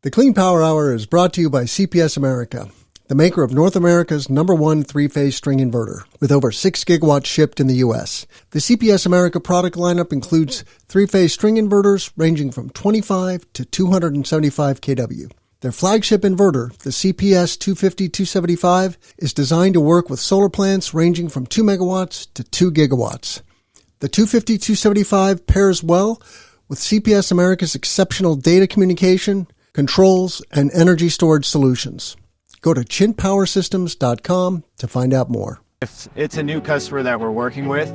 The Clean Power Hour is brought to you by CPS America, the maker of North America's #1 three-phase string inverter, with over 6 gigawatts shipped in the U.S. The CPS America product lineup includes three-phase string inverters ranging from 25 to 275 kW. Their flagship inverter, the CPS 250-275, is designed to work with solar plants ranging from 2 megawatts to 2 gigawatts. The 250-275 pairs well with CPS America's exceptional data communication, controls, and energy storage solutions. Go to chintpowersystems.com to find out more. If it's a new customer that we're working with,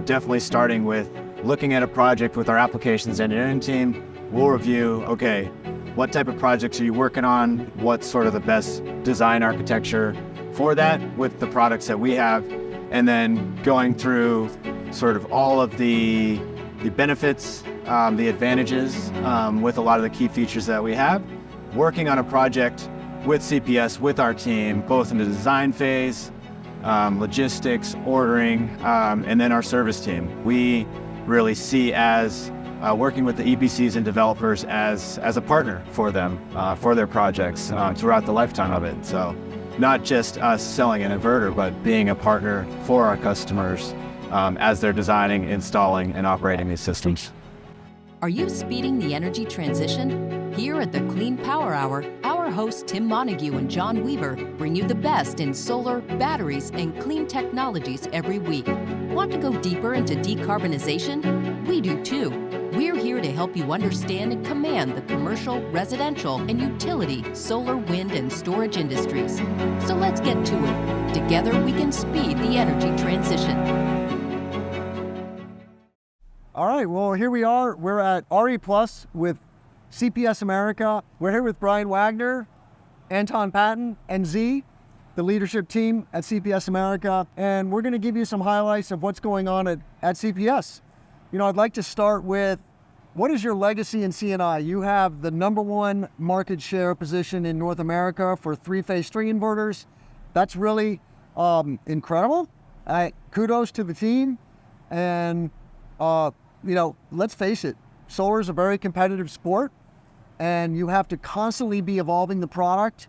definitely starting with looking at a project with our applications engineering team, we'll review, okay, what type of projects are you working on? What's sort of the best design architecture for that with the products that we have? And then going through sort of all of the benefits, the advantages with a lot of the key features that we have, working on a project with CPS, with our team, both in the design phase, logistics, ordering, and then our service team. We really see as working with the EPCs and developers as a partner for them, for their projects throughout the lifetime of it. So not just us selling an inverter, but being a partner for our customers as they're designing, installing, and operating these systems. Are you speeding the energy transition? Here at the Clean Power Hour, our hosts Tim Montague and John Weaver bring you the best in solar, batteries, and clean technologies every week. Want to go deeper into decarbonization? We do too. We're here to help you understand and command the commercial, residential, and utility solar, wind, and storage industries. So let's get to it. Together we can speed the energy transition. All right, well, here we are. We're at RE Plus with CPS America. We're here with Bryan Wagner, Anton Patton, and Z, the leadership team at CPS America. And we're going to give you some highlights of what's going on at CPS. I'd like to start with, what is your legacy in C&I? You have the #1 market share position in North America for three-phase string inverters. That's really incredible. Kudos to the team. And let's face it, solar is a very competitive sport, and you have to constantly be evolving the product.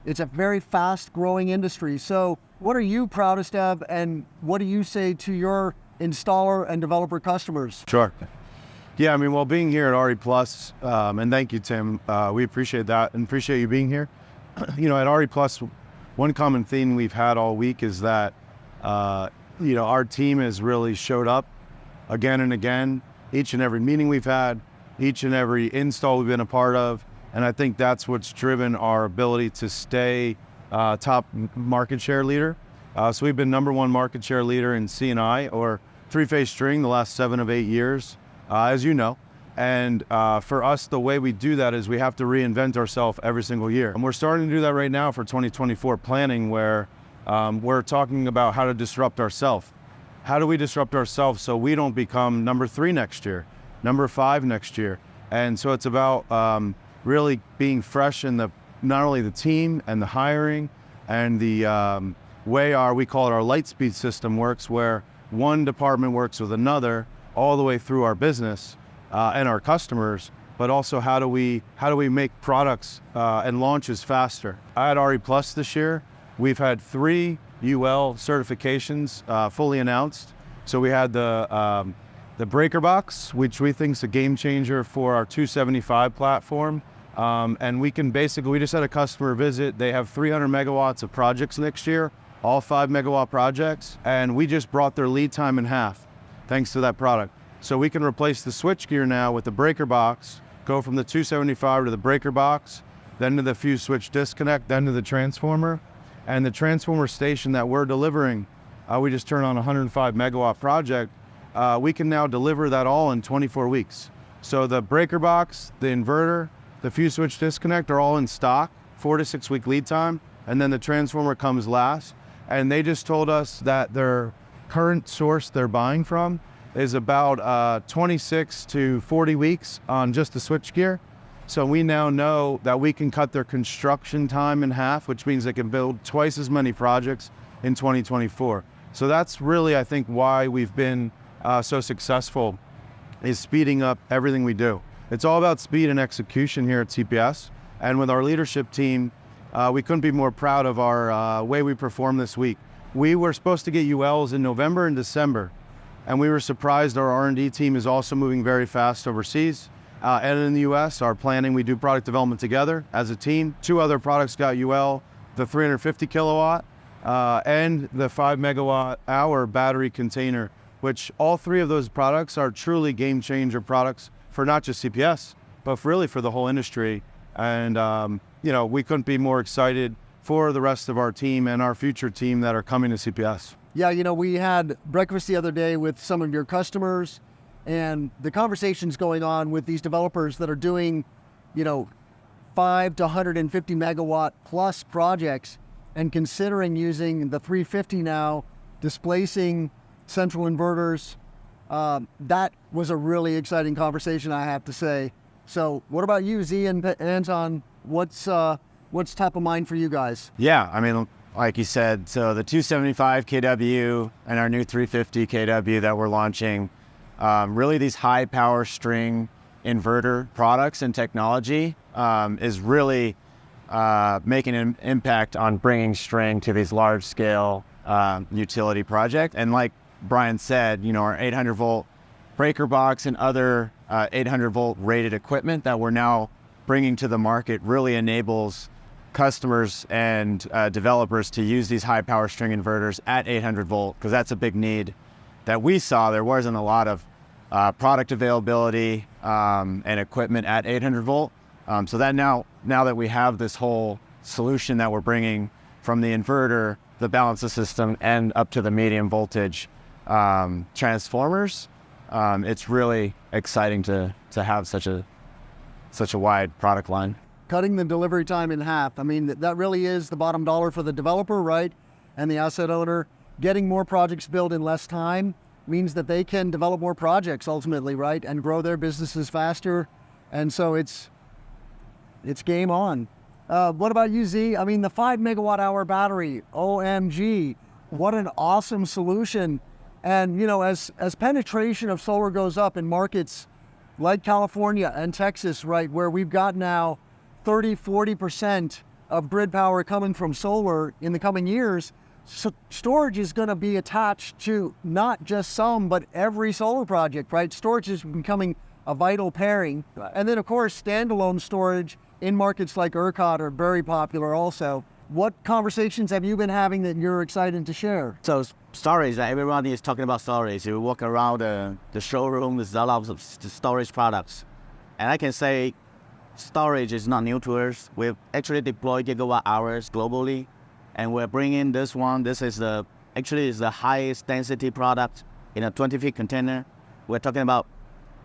It's a very fast-growing industry. So what are you proudest of, and what do you say to your installer and developer customers? Sure. Yeah, being here at RE Plus, and thank you, Tim, we appreciate that and appreciate you being here. At RE Plus, one common theme we've had all week is that, our team has really showed up again and again, each and every meeting we've had, each and every install we've been a part of. And I think that's what's driven our ability to stay top market share leader. So we've been #1 market share leader in C&I, or three-phase string, the last 7 of 8 years, as you know. And for us, the way we do that is we have to reinvent ourselves every single year. And we're starting to do that right now for 2024 planning, where we're talking about how to disrupt ourselves. How do we disrupt ourselves so we don't become #3 next year, #5 next year? And so it's about really being fresh in not only the team and the hiring and the way we call it our light speed system works, where one department works with another all the way through our business and our customers, but also how do we make products and launches faster. At RE Plus this year, we've had 3 UL certifications fully announced. So we had the breaker box, which we think is a game changer for our 275 platform. And we just had a customer visit. They have 300 megawatts of projects next year, all 5 megawatt projects. And we just brought their lead time in half, thanks to that product. So we can replace the switchgear now with the breaker box, go from the 275 to the breaker box, then to the fuse switch disconnect, then to the transformer. And the transformer station that we're delivering, we just turned on a 105 megawatt project. We can now deliver that all in 24 weeks. So the breaker box, the inverter, the fuse switch disconnect are all in stock, 4 to 6 week lead time. And then the transformer comes last. And they just told us that their current source they're buying from is about 26 to 40 weeks on just the switchgear. So we now know that we can cut their construction time in half, which means they can build twice as many projects in 2024. So that's really, I think, why we've been so successful, is speeding up everything we do. It's all about speed and execution here at CPS. And with our leadership team, we couldn't be more proud of our way we performed this week. We were supposed to get ULs in November and December, and we were surprised our R&D team is also moving very fast overseas. And in the US, our planning, we do product development together as a team. 2 other products got UL, the 350 kilowatt and the 5 megawatt hour battery container, which all 3 of those products are truly game changer products for not just CPS, but really for the whole industry. And we couldn't be more excited for the rest of our team and our future team that are coming to CPS. Yeah, we had breakfast the other day with some of your customers, and the conversations going on with these developers that are doing, 5 to 150 megawatt plus projects and considering using the 350 now, displacing central inverters. That was a really exciting conversation, I have to say. So what about you, Z and Anton? What's top of mind for you guys? Yeah, I mean, like you said, so the 275 kW and our new 350 kW that we're launching, really these high power string inverter products and technology is really making an impact on bringing string to these large scale utility project. And like Brian said, our 800 volt breaker box and other 800 volt rated equipment that we're now bringing to the market really enables customers and developers to use these high power string inverters at 800 volt, because that's a big need that we saw. There wasn't a lot of product availability and equipment at 800 volt. So that now that we have this whole solution that we're bringing from the inverter, the balancer system, and up to the medium voltage transformers, it's really exciting to have such a wide product line. Cutting the delivery time in half. I mean, that really is the bottom dollar for the developer, right? And the asset owner. Getting more projects built in less time means that they can develop more projects ultimately, right? And grow their businesses faster. And so it's game on. What about you, Z? I mean, the 5 megawatt hour battery, OMG, what an awesome solution. And, as penetration of solar goes up in markets like California and Texas, right, where we've got now 30-40% of grid power coming from solar in the coming years, so storage is going to be attached to not just some, but every solar project, right? Storage is becoming a vital pairing. And then, of course, standalone storage in markets like ERCOT are very popular also. What conversations have you been having that you're excited to share? So storage, everybody is talking about storage. You walk around the showroom, there's a lot of storage products. And I can say storage is not new to us. We've actually deployed gigawatt hours globally, and we're bringing this one. This is the highest density product in a 20 feet container. We're talking about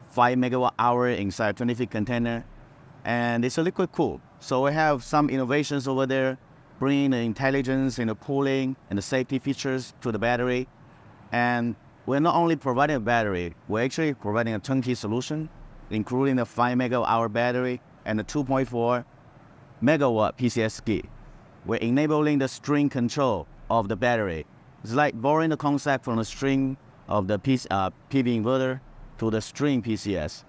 5 megawatt hour inside a 20 feet container, and it's a liquid cool. So we have some innovations over there, bringing the intelligence in the cooling and the safety features to the battery. And we're not only providing a battery, we're actually providing a turnkey solution, including the 5 megawatt hour battery and the 2.4 megawatt PCS ski. We're enabling the string control of the battery. It's like borrowing the concept from the string of the PV inverter to the string PCS.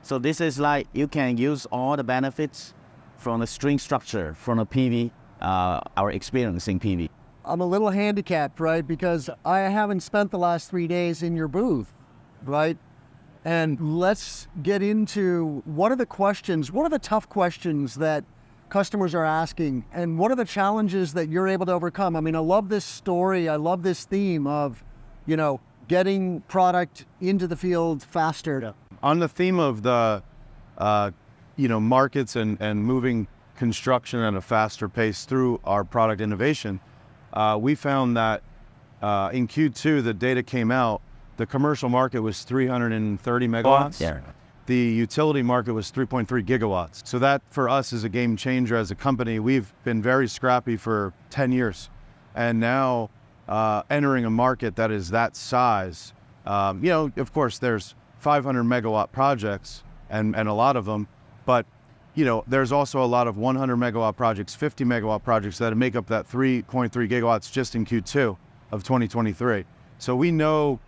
So this is like you can use all the benefits from the string structure from the PV, our experience in PV. I'm a little handicapped, right? Because I haven't spent the last 3 days in your booth, right? And let's get into what are the tough questions that customers are asking, and what are the challenges that you're able to overcome? I mean, I love this story. I love this theme of, getting product into the field faster. Yeah. On the theme of the, markets and moving construction at a faster pace through our product innovation, we found that in Q2, the data came out, the commercial market was 330 megawatts. Yeah. The utility market was 3.3 gigawatts. So that for us is a game changer as a company. We've been very scrappy for 10 years. And now entering a market that is that size, of course there's 500 megawatt projects and a lot of them, but there's also a lot of 100 megawatt projects, 50 megawatt projects that make up that 3.3 gigawatts just in Q2 of 2023. So we know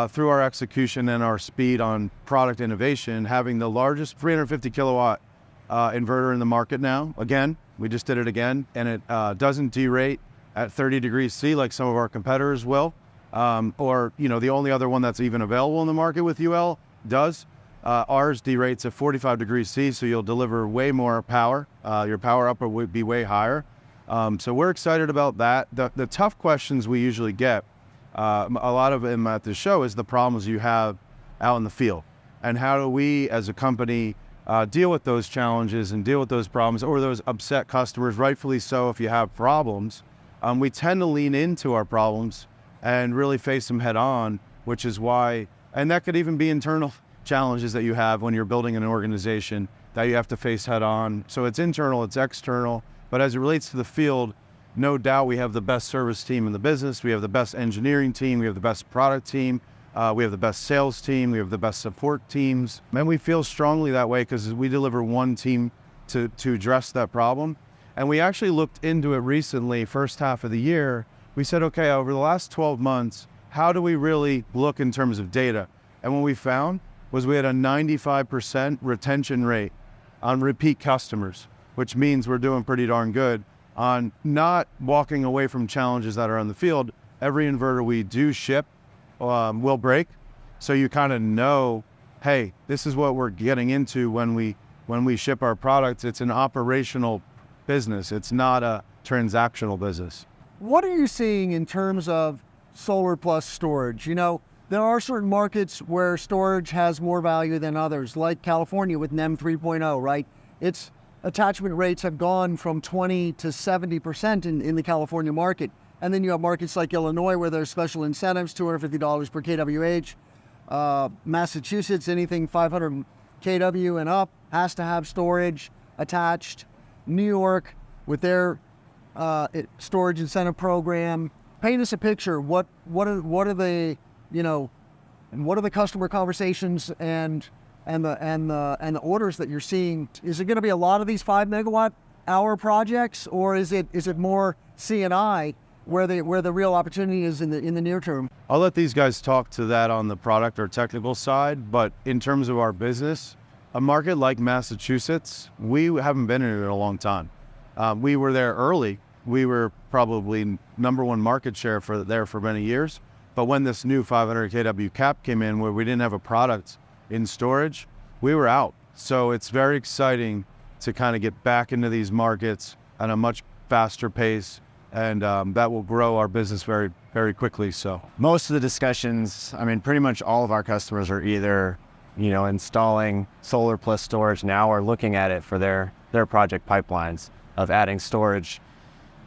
through our execution and our speed on product innovation, having the largest 350 kilowatt inverter in the market now. Again, we just did it again, and it doesn't derate at 30 degrees C like some of our competitors will, or the only other one that's even available in the market with UL does. Ours derates at 45 degrees C, so you'll deliver way more power. Your power output would be way higher. So we're excited about that. The tough questions we usually get, a lot of them at the show, is the problems you have out in the field. And how do we as a company deal with those challenges and deal with those problems, or those upset customers, rightfully so if you have problems. We tend to lean into our problems and really face them head on, which is why, and that could even be internal challenges that you have when you're building an organization that you have to face head on. So it's internal, it's external, but as it relates to the field, no doubt we have the best service team in the business, we have the best engineering team, we have the best product team, we have the best sales team, we have the best support teams, and we feel strongly that way because we deliver one team to address that problem. And we actually looked into it recently, first half of the year. We said, okay, over the last 12 months, how do we really look in terms of data? And what we found was we had a 95% retention rate on repeat customers, which means we're doing pretty darn good on not walking away from challenges that are in the field. Every inverter we do ship will break. So you kind of know, hey, this is what we're getting into when we ship our products. It's an operational business. It's not a transactional business. What are you seeing in terms of solar plus storage? There are certain markets where storage has more value than others, like California with NEM 3.0, right? Its attachment rates have gone from 20 to 70% in the California market. And then you have markets like Illinois where there's special incentives, $250 per kWh. Massachusetts, anything 500 kW and up has to have storage attached. New York with their storage incentive program. Paint us a picture. What are the and what are the customer conversations and the orders that you're seeing? Is it going to be a lot of these 5 megawatt hour projects, or is it more C&I where the real opportunity is in the near term? I'll let these guys talk to that on the product or technical side, but in terms of our business, a market like Massachusetts, we haven't been in it in a long time. We were there early. We were probably number one market share there for many years. But when this new 500 kW cap came in, where we didn't have a product in storage, we were out. So it's very exciting to kind of get back into these markets at a much faster pace, and that will grow our business very, very quickly. So Most of the discussions, pretty much all of our customers are either, installing solar plus storage now or looking at it for their project pipelines of adding storage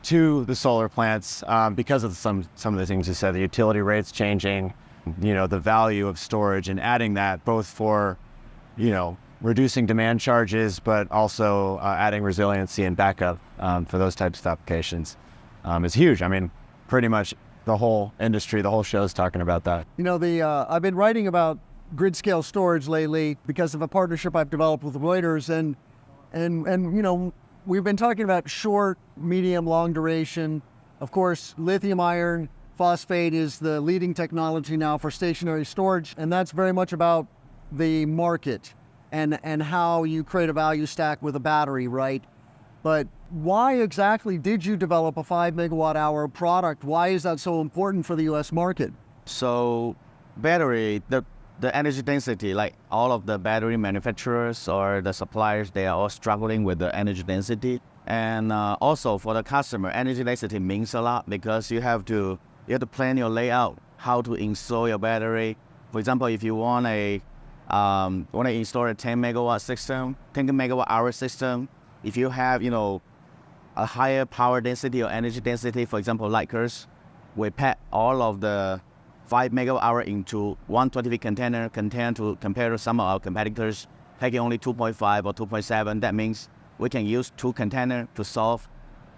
to the solar plants because of some of the things you said, the utility rates changing, the value of storage, and adding that both for, reducing demand charges, but also adding resiliency and backup for those types of applications is huge. Pretty much the whole industry, the whole show is talking about that. I've been writing about grid scale storage lately because of a partnership I've developed with Reuters, and we've been talking about short, medium, long duration. Of course, lithium iron phosphate is the leading technology now for stationary storage, and that's very much about the market and how you create a value stack with a battery, right? But why exactly did you develop a 5 megawatt hour product? Why is that so important for the US market? So battery, the energy density, like all of the battery manufacturers or the suppliers, they are all struggling with the energy density. And also for the customer, energy density means a lot because you have to plan your layout, how to install your battery. For example, if you want to install a 10 megawatt system, 10 megawatt hour system, if you have, a higher power density or energy density, for example, like us, we pack all of the 5 megawatt hour into one 20-feet container compared to some of our competitors packing only 2.5 or 2.7. That means we can use 2 containers to solve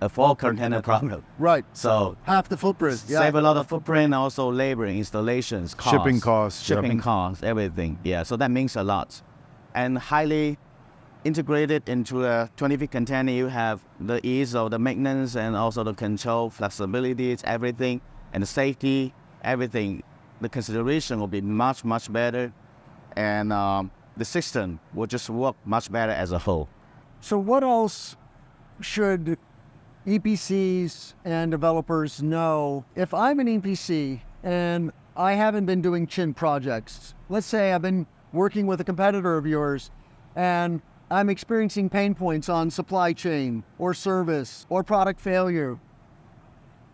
a 4 container problem. Right. So half the footprint. Save a lot of footprint, also labor, installations, costs, shipping costs, everything. Yeah, so that means a lot. And highly integrated into a 20-feet container, you have the ease of the maintenance and also the control, flexibility, everything, and the safety. Everything, the consideration will be much, much better, and the system will just work much better as a whole. So what else should EPCs and developers know? If I'm an EPC and I haven't been doing Chint projects, let's say I've been working with a competitor of yours and I'm experiencing pain points on supply chain or service or product failure,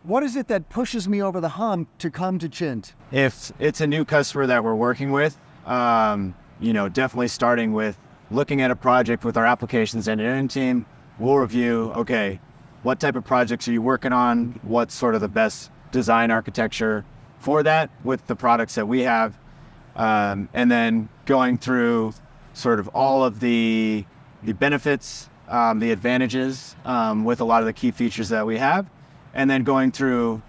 what is it that pushes me over the hump to come to Chint? If it's a new customer that we're working with, definitely starting with looking at a project with our applications engineering team, we'll review, okay, what type of projects are you working on? What's sort of the best design architecture for that with the products that we have? And then going through sort of all of the benefits, the advantages with a lot of the key features that we have. And then going through,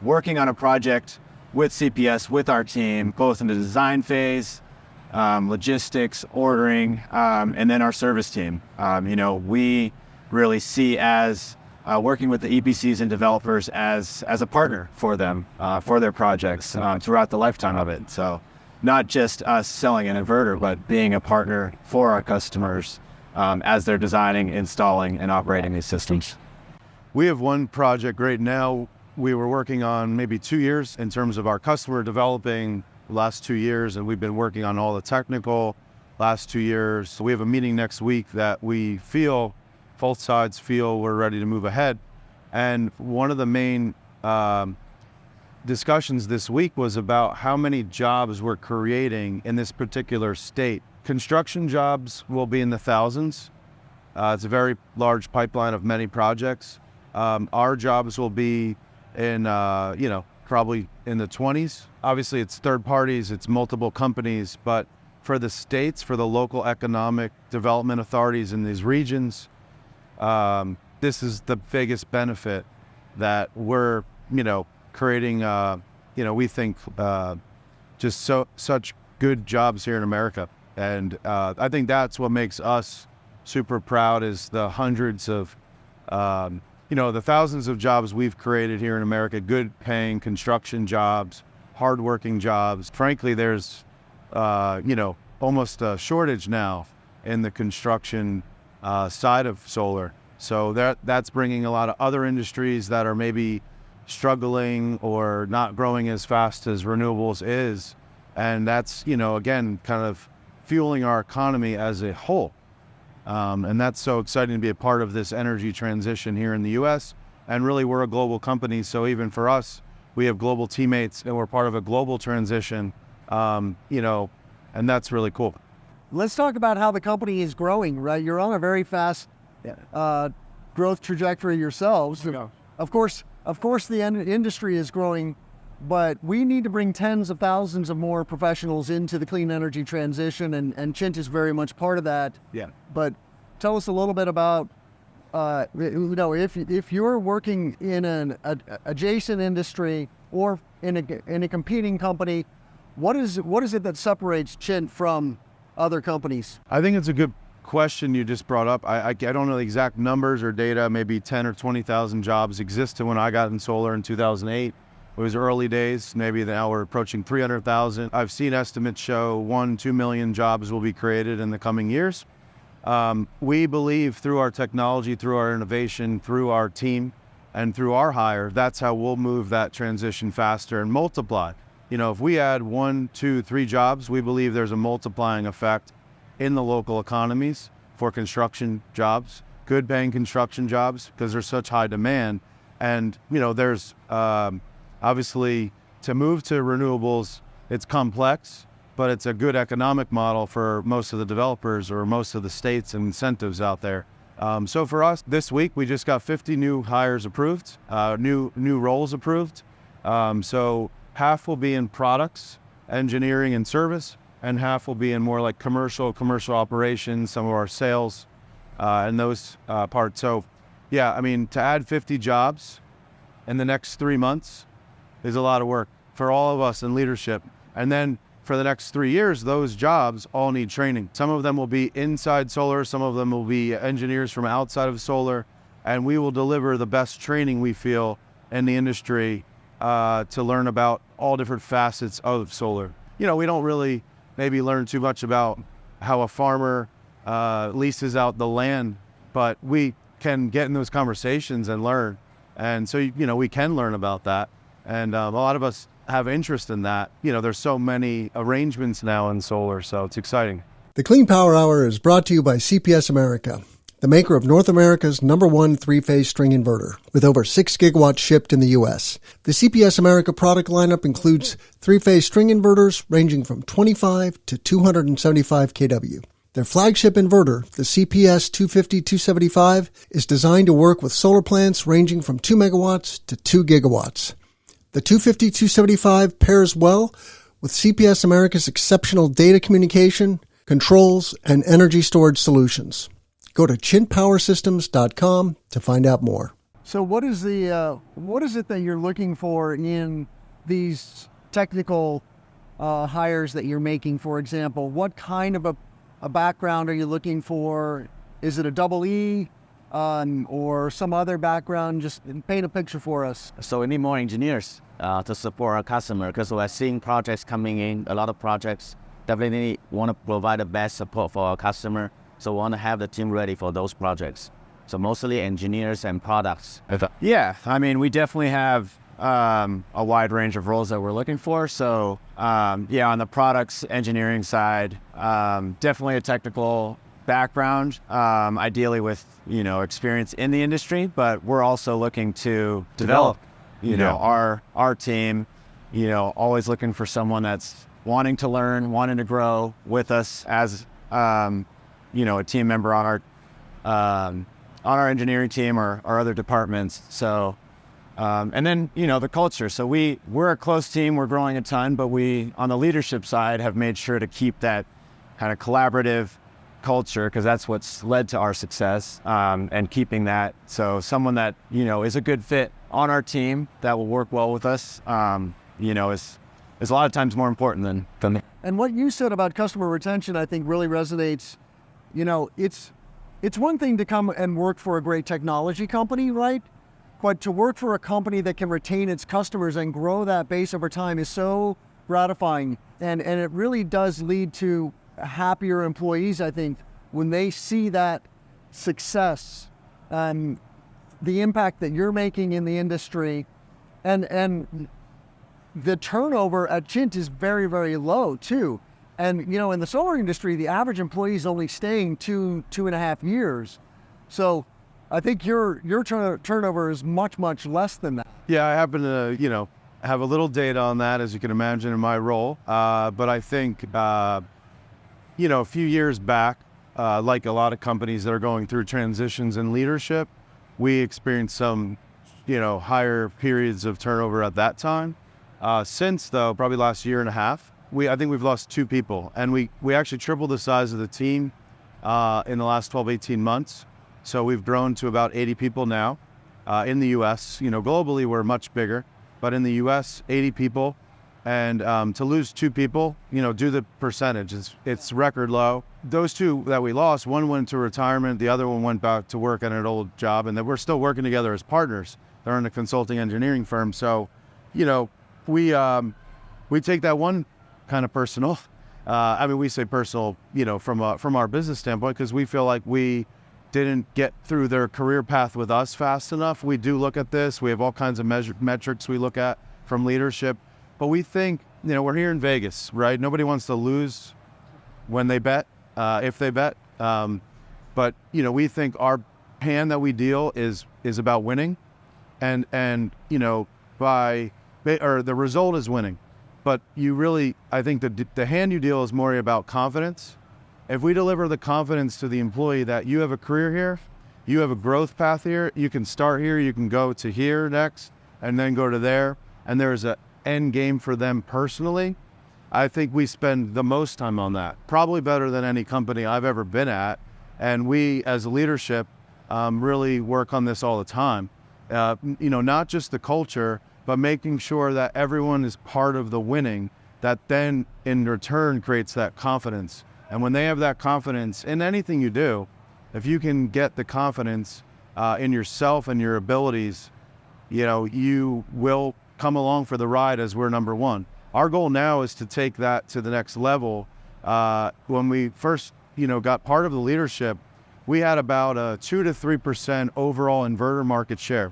working on a project with CPS, with our team, both in the design phase, logistics, ordering, and then our service team. We really see as working with the EPCs and developers as a partner for them, for their projects throughout the lifetime of it. So not just us selling an inverter, but being a partner for our customers as they're designing, installing, and operating these systems. We have one project right now we were working on maybe 2 years in terms of our customer developing the last 2 years, and we've been working on all the technical last 2 years. So we have a meeting next week that both sides feel we're ready to move ahead. And one of the main discussions this week was about how many jobs we're creating in this particular state. Construction jobs will be in the thousands. It's a very large pipeline of many projects. Our jobs will be in, probably in the 20s. Obviously, it's third parties, it's multiple companies, but for the states, for the local economic development authorities in these regions, this is the biggest benefit that we're, creating, we think just such good jobs here in America. And I think that's what makes us super proud is the hundreds of, the thousands of jobs we've created here in America, good paying construction jobs, hardworking jobs. Frankly, there's, almost a shortage now in the construction side of solar. So that's bringing a lot of other industries that are maybe struggling or not growing as fast as renewables is. And that's, again, kind of fueling our economy as a whole. And that's so exciting to be a part of this energy transition here in the US. And really, we're a global company. So even for us, we have global teammates and we're part of a global transition, and that's really cool. Let's talk about how the company is growing, right? You're on a very fast growth trajectory yourselves. Of course, the industry is growing, but we need to bring tens of thousands of more professionals into the clean energy transition, and Chint is very much part of that. Yeah. But tell us a little bit about, if you're working in an adjacent industry or in a competing company, what is it that separates Chint from other companies? I think it's a good question you just brought up. I don't know the exact numbers or data. Maybe 10 or 20,000 jobs existed when I got in solar in 2008. It was early days. Maybe now we're approaching 300,000. I've seen estimates show 1-2 million jobs will be created in the coming years. We believe through our technology, through our innovation, through our team, and through our hire, that's how we'll move that transition faster and multiply. If we add 1, 2, 3 jobs, we believe there's a multiplying effect in the local economies for construction jobs, good paying construction jobs, because there's such high demand. And, there's obviously to move to renewables, it's complex, but it's a good economic model for most of the developers or most of the states and incentives out there. So for us, this week, we just got 50 new hires approved, new roles approved. So half will be in products, engineering and service, and half will be in more like commercial operations, some of our sales, and those parts. So yeah, to add 50 jobs in the next 3 months is a lot of work for all of us in leadership. And then for the next 3 years, those jobs all need training. Some of them will be inside solar, some of them will be engineers from outside of solar, and we will deliver the best training we feel in the industry to learn about all different facets of solar. We don't really maybe learn too much about how a farmer leases out the land but we can get in those conversations and learn. And so, we can learn about that. And a lot of us have interest in that. There's so many arrangements now in solar, so it's exciting. The Clean Power Hour is brought to you by CPS America, the maker of North America's #1 three-phase string inverter, with over 6 gigawatts shipped in the U.S. The CPS America product lineup includes three-phase string inverters ranging from 25 to 275 kW. Their flagship inverter, the CPS 250-275, is designed to work with solar plants ranging from 2 megawatts to 2 gigawatts. The 250-275 pairs well with CPS America's exceptional data communication, controls, and energy storage solutions. Go to chintpowersystems.com to find out more. So what is it that you're looking for in these technical hires that you're making, for example? What kind of a background are you looking for? Is it a double E or some other background? Just paint a picture for us. So we need more engineers to support our customer, because we're seeing projects coming in, a lot of projects. Definitely want to provide the best support for our customer. So we want to have the team ready for those projects. So mostly engineers and products. Yeah, I mean, we definitely have a wide range of roles that we're looking for. So on the products engineering side, definitely a technical background, ideally with, experience in the industry, but we're also looking to develop, our team, always looking for someone that's wanting to learn, wanting to grow with us as, a team member on our engineering team or our other departments. So, and then, the culture. So we're a close team, we're growing a ton, but we, on the leadership side, have made sure to keep that kind of collaborative culture, because that's what's led to our success, and keeping that. So someone that, is a good fit on our team that will work well with us, is a lot of times more important than. And what you said about customer retention, I think really resonates. It's one thing to come and work for a great technology company, right? But to work for a company that can retain its customers and grow that base over time is so gratifying. And it really does lead to happier employees, I think, when they see that success and the impact that you're making in the industry. And the turnover at Chint is very, very low too. And, in the solar industry, the average employee is only staying 2.5 years. So I think your turnover is much, much less than that. Yeah, I happen to, have a little data on that, as you can imagine, in my role. But I think, a few years back, like a lot of companies that are going through transitions in leadership, we experienced some, higher periods of turnover at that time. Since, though, probably last year and a half, I think we've lost 2 people, and we actually tripled the size of the team in the last 12, 18 months. So we've grown to about 80 people now in the U.S. Globally, we're much bigger, but in the U.S., 80 people. And to lose 2 people, do the percentage, it's record low. Those 2 that we lost, one went to retirement, the other one went back to work at an old job, and then we're still working together as partners. They're in a consulting engineering firm. So, we take that one kind of personal. We say personal, from our business standpoint, because we feel like we didn't get through their career path with us fast enough. We do look at this. We have all kinds of metrics we look at from leadership, but we think, we're here in Vegas, right? Nobody wants to lose when they bet, if they bet. But, we think our hand that we deal is about winning, and the result is winning. But I think the hand you deal is more about confidence. If we deliver the confidence to the employee that you have a career here, you have a growth path here, you can start here, you can go to here next, and then go to there, and there's an end game for them personally, I think we spend the most time on that, probably better than any company I've ever been at. And we, as leadership, really work on this all the time. Not just the culture, but making sure that everyone is part of the winning, that then in return creates that confidence. And when they have that confidence in anything you do, if you can get the confidence in yourself and your abilities, you will come along for the ride as we're number one. Our goal now is to take that to the next level. When we first, got part of the leadership, we had about a 2 to 3% overall inverter market share.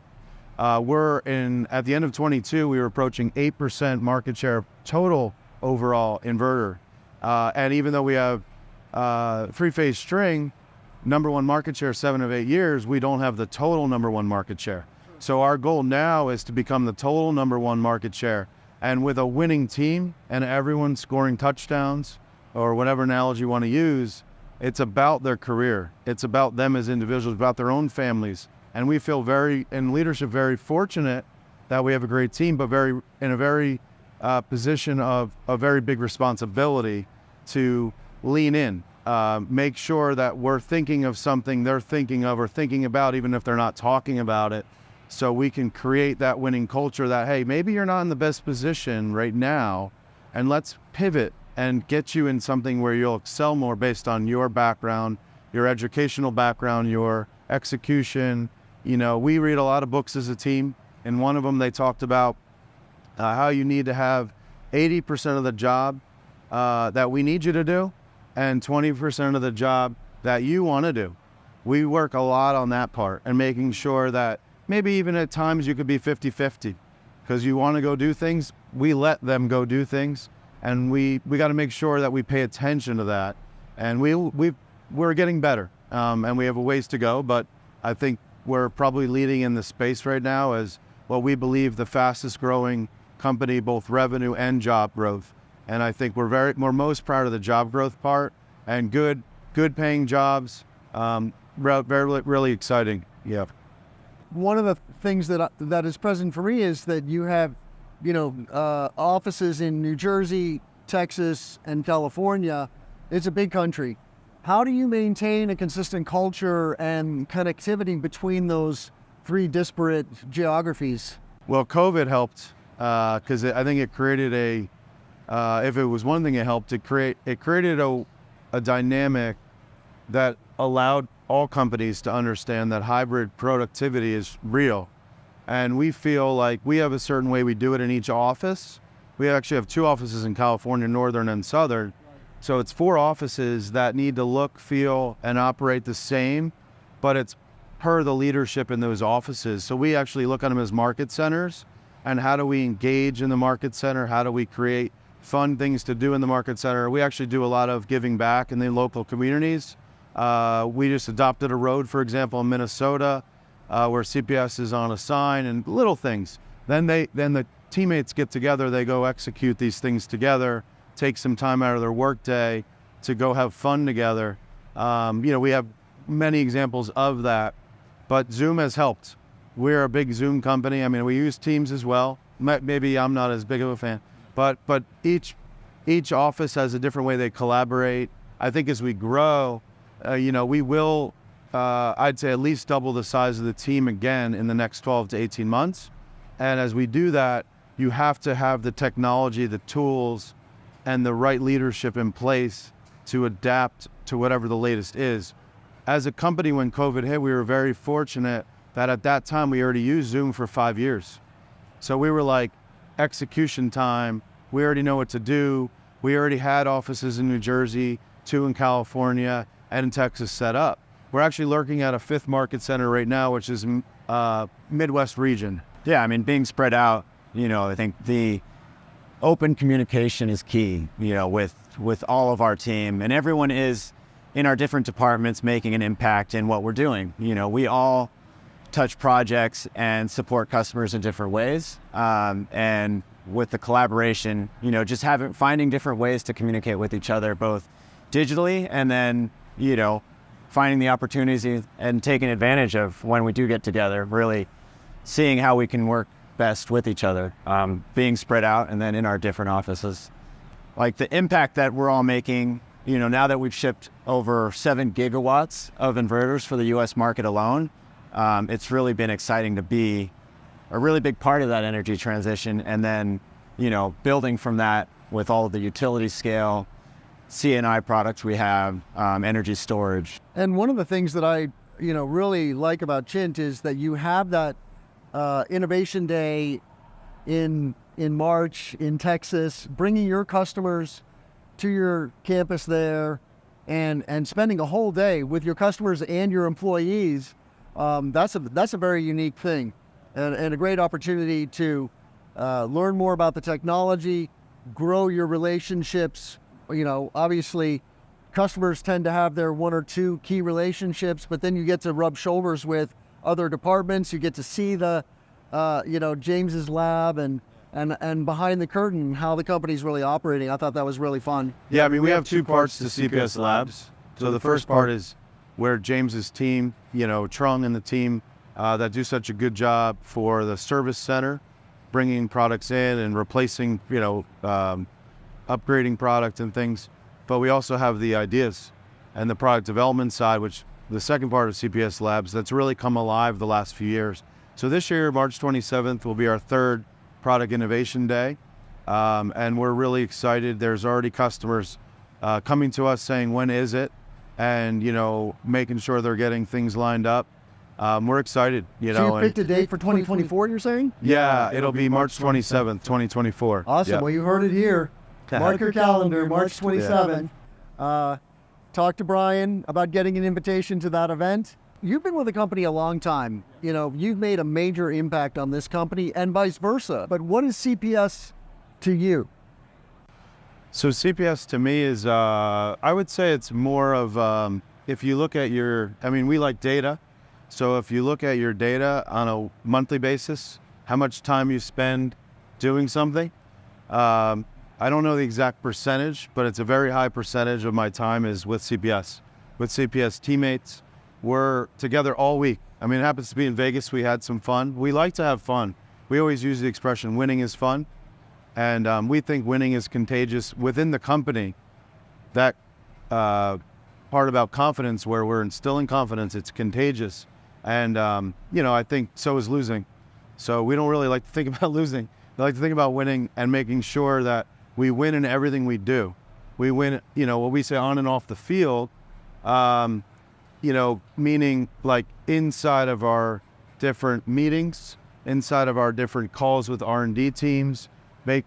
At the end of 22, we were approaching 8% market share of total overall inverter. And even though we have three-phase string, number one market share 7 of 8 years, we don't have the total number one market share. So our goal now is to become the total number one market share. And with a winning team and everyone scoring touchdowns, or whatever analogy you want to use, it's about their career. It's about them as individuals, about their own families. And we feel in leadership, very fortunate that we have a great team, but in a very position of a very big responsibility to lean in, make sure that we're thinking of something they're thinking of or thinking about, even if they're not talking about it, so we can create that winning culture that, hey, maybe you're not in the best position right now, and let's pivot and get you in something where you'll excel more based on your background, your educational background, your execution. We read a lot of books as a team. In one of them, they talked about how you need to have 80% of the job that we need you to do and 20% of the job that you want to do. We work a lot on that part and making sure that maybe even at times you could be 50-50 because you want to go do things. We let them go do things, and we got to make sure that we pay attention to that. And we're getting better, and we have a ways to go, but I think we're probably leading in the space right now as what we believe the fastest growing company, both revenue and job growth. And I think we're most proud of the job growth part and good paying jobs. Really exciting. Yeah. One of the things that is present for me is that you have, offices in New Jersey, Texas, and California. It's a big country. How do you maintain a consistent culture and connectivity between those three disparate geographies? Well, COVID helped because I think it created if it was one thing it helped, it created a dynamic that allowed all companies to understand that hybrid productivity is real. And we feel like we have a certain way we do it in each office. We actually have 2 offices in California, Northern and Southern. So it's 4 offices that need to look, feel, and operate the same, but it's per the leadership in those offices. So we actually look at them as market centers, and how do we engage in the market center? How do we create fun things to do in the market center? We actually do a lot of giving back in the local communities. We just adopted a road, for example, in Minnesota, where CPS is on a sign, and little things. Then the teammates get together, they go execute these things together, take some time out of their workday to go have fun together. We have many examples of that, but Zoom has helped. We're a big Zoom company. I mean, we use Teams as well. Maybe I'm not as big of a fan, but each office has a different way they collaborate. I think as we grow, we will, I'd say, at least double the size of the team again in the next 12 to 18 months. And as we do that, you have to have the technology, the tools, and the right leadership in place to adapt to whatever the latest is. As a company, when COVID hit, we were very fortunate that at that time we already used Zoom for 5 years. So we were like, execution time, we already know what to do. We already had offices in New Jersey, 2 in California, and in Texas set up. We're actually looking at a 5th market center right now, which is Midwest region. Yeah, I mean, being spread out, I think the open communication is key, with all of our team, and everyone is in our different departments making an impact in what we're doing. We all touch projects and support customers in different ways. And with the collaboration, just finding different ways to communicate with each other, both digitally and then, finding the opportunities and taking advantage of when we do get together, really seeing how we can work best with each other, being spread out and then in our different offices. Like the impact that we're all making, now that we've shipped over 7 gigawatts of inverters for the US market alone, it's really been exciting to be a really big part of that energy transition. And then, building from that with all of the utility scale, C&I products we have, energy storage. And one of the things that I, really like about Chint is that you have that Innovation Day in March in Texas, bringing your customers to your campus there, and spending a whole day with your customers and your employees, that's a very unique thing, and a great opportunity to learn more about the technology, grow your relationships. You know, obviously, customers tend to have their one or two key relationships, but then you get to rub shoulders with other departments. You get to see the, James's lab and behind the curtain how the company's really operating. I thought that was really fun. Yeah, I mean, we have two parts to CPS Labs. So the first part is where James's team, Trung and the team that do such a good job for the service center, bringing products in and replacing, upgrading product and things. But we also have the ideas and the product development side, which the second part of CPS Labs that's really come alive the last few years. So this year, March 27th, will be our third Product Innovation Day. And we're really excited. There's already customers coming to us saying, when is it? And, making sure they're getting things lined up. We're excited, So you picked a date for 2024, you're saying? Yeah, it'll be March 27th, 2024. Awesome. Yeah. Well, you heard it here. Mark your calendar, March 27th. Talk to Bryan about getting an invitation to that event. You've been with the company a long time. You've made a major impact on this company and vice versa. But what is CPS to you? So CPS to me is, I would say it's more of, if you look at we like data. So if you look at your data on a monthly basis, how much time you spend doing something, I don't know the exact percentage, but it's a very high percentage of my time is with CPS. With CPS teammates, we're together all week. It happens to be in Vegas. We had some fun. We like to have fun. We always use the expression, winning is fun. And we think winning is contagious within the company. That part about confidence, where we're instilling confidence, it's contagious. And, I think so is losing. So we don't really like to think about losing. We like to think about winning and making sure that we win in everything we do. We win, what we say on and off the field, meaning like inside of our different meetings, inside of our different calls with R&D teams,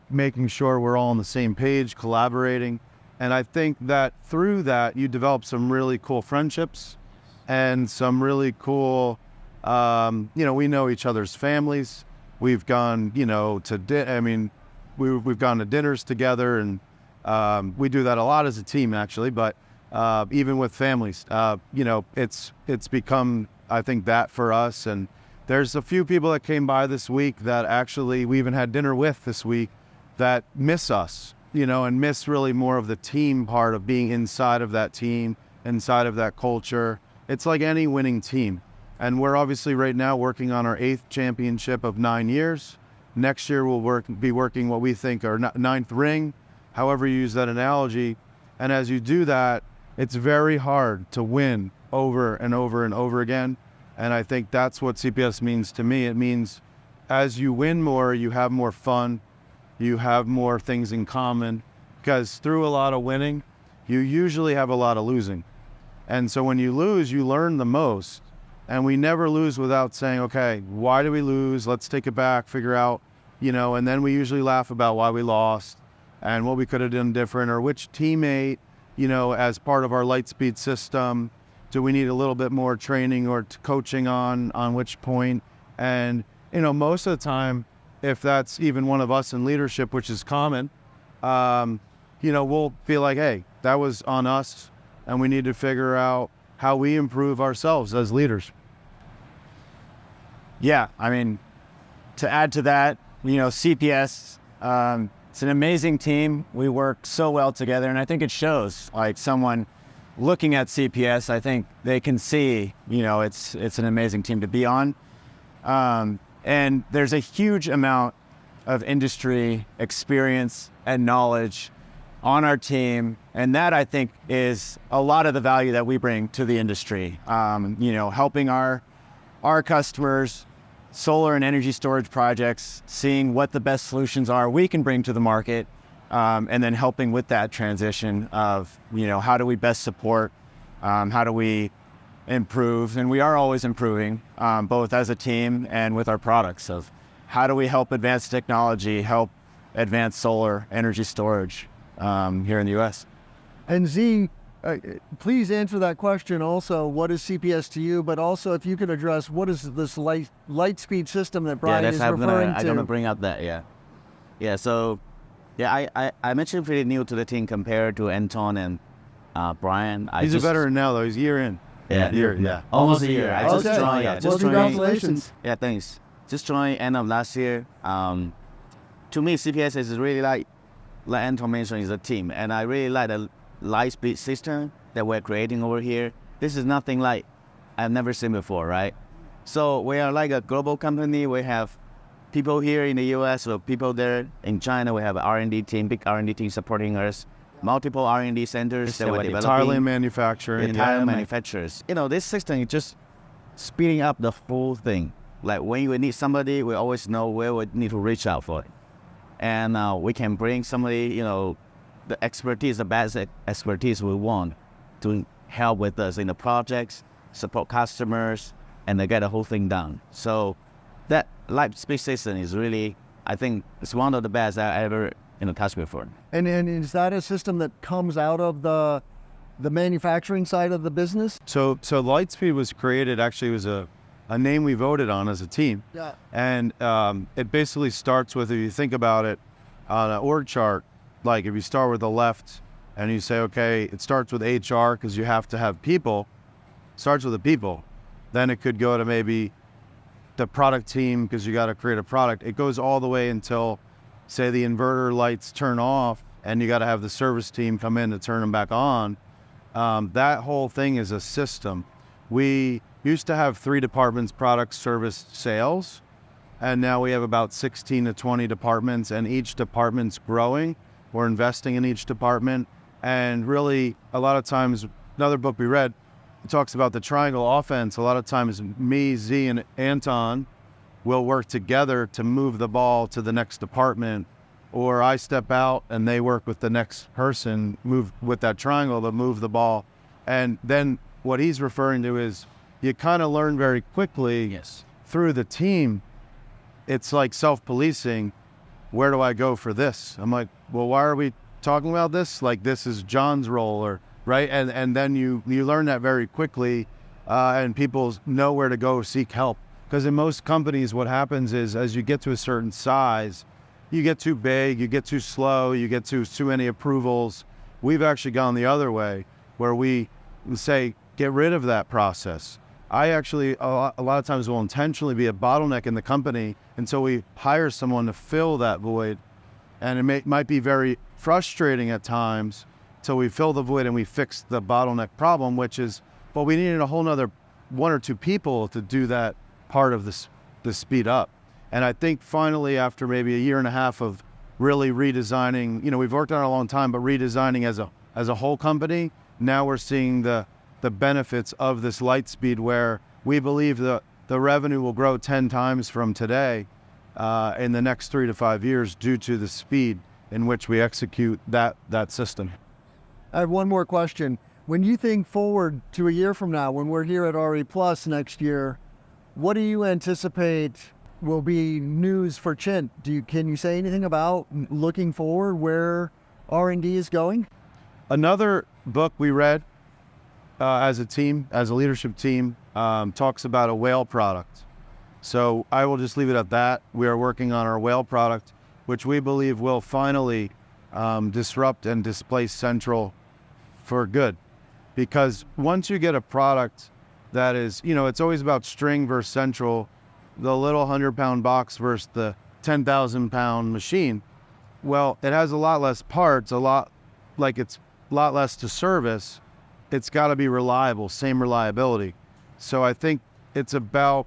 making sure we're all on the same page, collaborating. And I think that through that, you develop some really cool friendships and some really cool, we know each other's families. We've gone, we've gone to dinners together, and we do that a lot as a team, actually. But even with families, it's become, I think, that for us. And there's a few people that came by this week that actually we even had dinner with this week that miss us, and miss really more of the team part of being inside of that team, inside of that culture. It's like any winning team. And we're obviously right now working on our 8th championship of 9 years. Next year we'll be working what we think our 9th ring, however you use that analogy. And as you do that, it's very hard to win over and over and over again. And I think that's what CPS means to me. It means as you win more, you have more fun, you have more things in common, because through a lot of winning, you usually have a lot of losing. And so when you lose, you learn the most. And we never lose without saying, okay, why do we lose? Let's take it back, figure out, and then we usually laugh about why we lost and what we could have done different, or which teammate, as part of our Lightspeed system, do we need a little bit more training or coaching on which point? And, most of the time, if that's even one of us in leadership, which is common, we'll feel like, hey, that was on us, and we need to figure out how we improve ourselves as leaders. Yeah, to add to that, CPS, it's an amazing team. We work so well together, and I think it shows. Like, someone looking at CPS, I think they can see, it's an amazing team to be on. And there's a huge amount of industry experience and knowledge on our team, and that, I think, is a lot of the value that we bring to the industry. Helping our customers, solar and energy storage projects, seeing what the best solutions are we can bring to the market, and then helping with that transition of, how do we best support, how do we improve, and we are always improving, both as a team and with our products, of how do we help advance technology, help advance solar energy storage here in the U.S. And Z, Please answer that question also. What is CPS to you? But also, if you can address what is this light speed system that Brian is referring to? I'm gonna bring up that. Yeah. So, I'm actually pretty new to the team compared to Anton and Brian. He's a veteran now, though. He's a year in. Yeah. Almost a year. I just joined. Yeah, well, congratulations. Yeah, thanks. Just joined end of last year. To me, CPS is really like Anton mentioned, is a team, and I really like the light speed system that we're creating over here. This is nothing like I've never seen before, right? So we are like a global company. We have people here in the US or people there in China. We have an R&D team, big R&D team supporting us. Multiple R&D centers that we're developing. Entirely manufacturing. Entire manufacturers. This system is just speeding up the whole thing. Like when we need somebody, we always know where we need to reach out for it. And we can bring somebody, the expertise, the best expertise we want to help with us in the projects, support customers, and to get the whole thing done. So that light speed system is really, I think, it's one of the best I ever touched before. And is that a system that comes out of the manufacturing side of the business? So Lightspeed was created, actually was a name we voted on as a team. Yeah. And it basically starts with, if you think about it on an org chart, like if you start with the left and you say, okay, it starts with HR because you have to have people, starts with the people. Then it could go to maybe the product team because you got to create a product. It goes all the way until, say, the inverter lights turn off and you got to have the service team come in to turn them back on. That whole thing is a system. We used to have 3 departments: product, service, sales. And now we have about 16 to 20 departments, and each department's growing. We're investing in each department. And really, a lot of times, another book we read, it talks about the triangle offense. A lot of times me, Z, and Anton will work together to move the ball to the next department, or I step out and they work with the next person, move with that triangle to move the ball. And then what he's referring to is you kind of learn very quickly through the team. It's like self-policing. Where do I go for this? I'm like, well, why are we talking about this? Like, this is John's role, or right? And then you learn that very quickly, and people know where to go seek help. Because in most companies, what happens is as you get to a certain size, you get too big, you get too slow, you get too many approvals. We've actually gone the other way, where we say, get rid of that process. I actually, a lot of times, will intentionally be a bottleneck in the company until we hire someone to fill that void. And it might be very frustrating at times till we fill the void and we fix the bottleneck problem, which is, well, we needed a whole nother 1 or 2 people to do that part of the speed up. And I think finally, after maybe a year and a half of really redesigning, we've worked on it a long time, but redesigning as a whole company, now we're seeing the benefits of this light speed, where we believe the revenue will grow 10 times from today in the next 3 to 5 years due to the speed in which we execute that system. I have one more question. When you think forward to a year from now, when we're here at RE Plus next year, what do you anticipate will be news for Chint? Can you say anything about looking forward, where R&D is going? Another book we read as a team, as a leadership team, talks about a whale product. So I will just leave it at that. We are working on our whale product, which we believe will finally disrupt and displace Central for good. Because once you get a product that is, it's always about string versus Central, the little 100-pound box versus the 10,000-pound machine. Well, it has a lot less parts, it's a lot less to service. It's got to be reliable, same reliability. So I think it's about,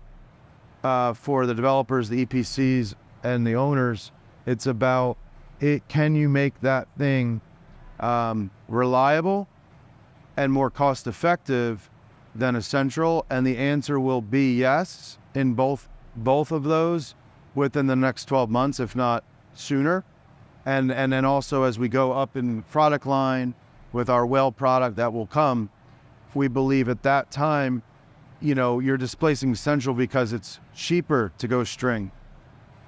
for the developers, the EPCs, and the owners, it's about, can you make that thing reliable and more cost effective than a Central? And the answer will be yes in both of those within the next 12 months, if not sooner. And then also, as we go up in product line with our well product that will come, we believe at that time, you're displacing Central because it's cheaper to go string.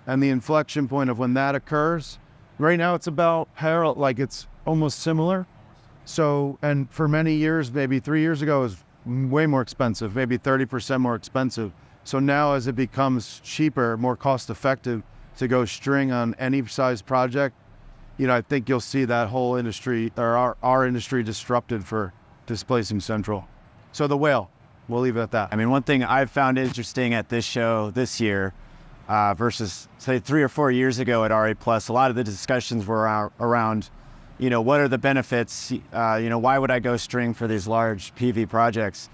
And the inflection point of when that occurs, right now it's about parallel, like it's almost similar. So, and for many years, maybe 3 years ago, it was way more expensive, maybe 30% more expensive. So now as it becomes cheaper, more cost effective to go string on any size project, I think you'll see that whole industry, or our industry, disrupted for displacing central. So the whale, we'll leave it at that. I mean, one thing I've found interesting at this show this year versus say 3 or 4 years ago at RE Plus, a lot of the discussions were around, what are the benefits? Why would I go string for these large PV projects?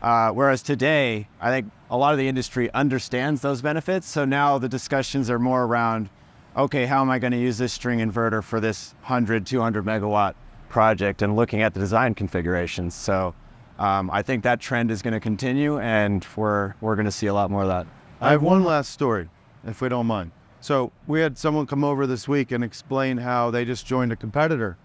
Whereas today, I think a lot of the industry understands those benefits. So now the discussions are more around, okay, how am I going to use this string inverter for this 100, 200 megawatt project, and looking at the design configurations. So I think that trend is going to continue, and we're going to see a lot more of that. I have one last story, if we don't mind. So we had someone come over this week and explain how they just joined a competitor.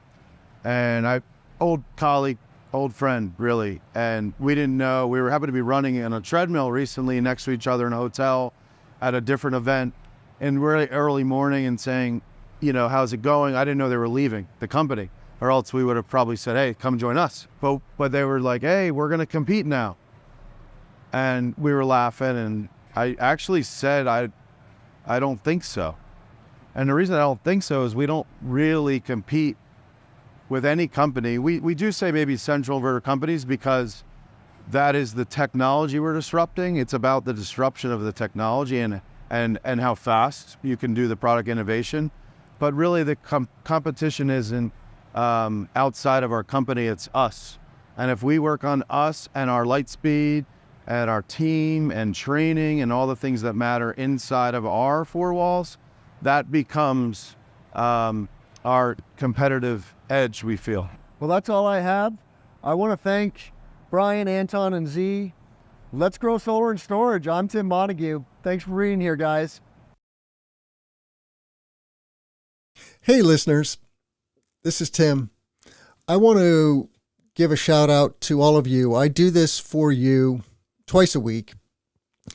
And old colleague, old friend, really. And we didn't know, we happened to be running on a treadmill recently next to each other in a hotel at a different event in really early morning and saying, how's it going? I didn't know they were leaving the company, or else we would have probably said, hey, come join us. But they were like, hey, we're going to compete now. And we were laughing, and I actually said, I don't think so. And the reason I don't think so is we don't really compete with any company. We do say maybe central inverter companies because that is the technology we're disrupting. It's about the disruption of the technology and how fast you can do the product innovation. But really the competition isn't outside of our company, it's us. And if we work on us and our light speed and our team and training and all the things that matter inside of our four walls, that becomes our competitive edge, we feel. Well, that's all I have. I want to thank Bryan, Anton, and Z. Let's grow solar and storage. I'm Tim Montague. Thanks for being here, guys. Hey, listeners. This is Tim. I want to give a shout out to all of you. I do this for you twice a week.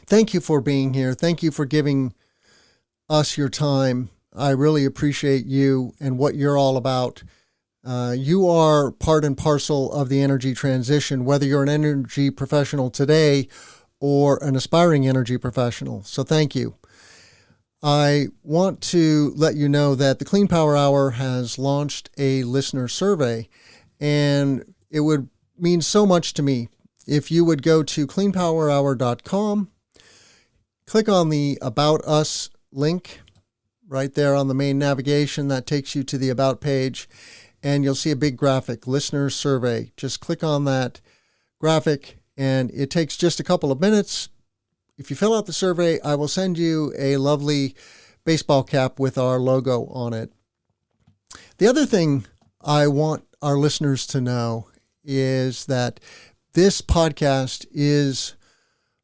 Thank you for being here. Thank you for giving us your time. I really appreciate you and what you're all about. You are part and parcel of the energy transition, whether you're an energy professional today or an aspiring energy professional. So thank you. I want to let you know that the Clean Power Hour has launched a listener survey, and it would mean so much to me if you would go to cleanpowerhour.com, click on the About Us link right there on the main navigation. That takes you to the About page, and you'll see a big graphic, Listener Survey. Just click on that graphic, and it takes just a couple of minutes. If you fill out the survey, I will send you a lovely baseball cap with our logo on it. The other thing I want our listeners to know is that this podcast is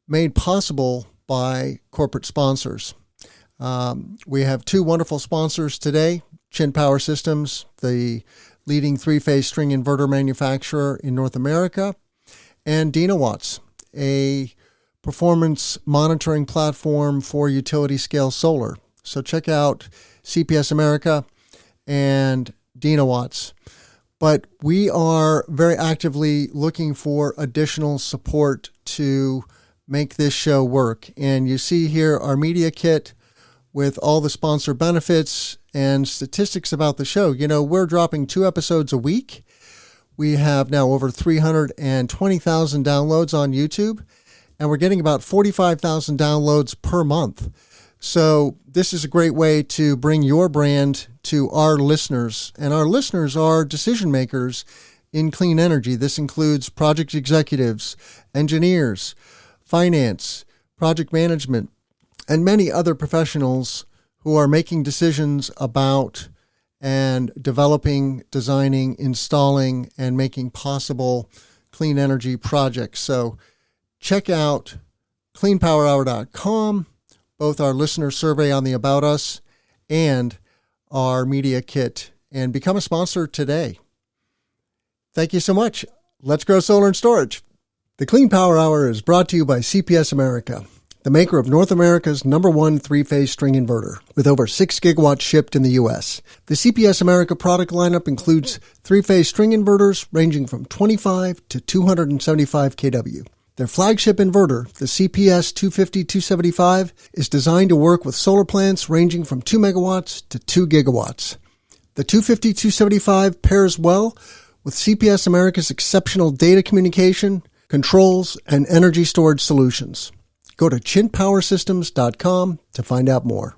made possible by corporate sponsors. We have two wonderful sponsors today, Chin Power Systems, the leading three-phase string inverter manufacturer in North America, and Dynawatts, a performance monitoring platform for utility scale solar. So check out CPS America and Dynawatts. But we are very actively looking for additional support to make this show work. And you see here our media kit with all the sponsor benefits and statistics about the show. You know, we're dropping 2 episodes a week. We have now over 320,000 downloads on YouTube, and we're getting about 45,000 downloads per month. So this is a great way to bring your brand to our listeners, and our listeners are decision makers in clean energy. This includes project executives, engineers, finance, project management, and many other professionals who are making decisions about and developing, designing, installing, and making possible clean energy projects. So check out cleanpowerhour.com, both our listener survey on the About Us and our media kit, and become a sponsor today. Thank you so much. Let's grow solar and storage. The Clean Power Hour is brought to you by CPS America. the maker of North America's #1 three-phase string inverter, with over 6 gigawatts shipped in the U.S. The CPS America product lineup includes three-phase string inverters ranging from 25 to 275 kW. Their flagship inverter, the CPS 250-275, is designed to work with solar plants ranging from 2 megawatts to 2 gigawatts. The 250-275 pairs well with CPS America's exceptional data communication, controls, and energy storage solutions. Go to chintpowersystems.com to find out more.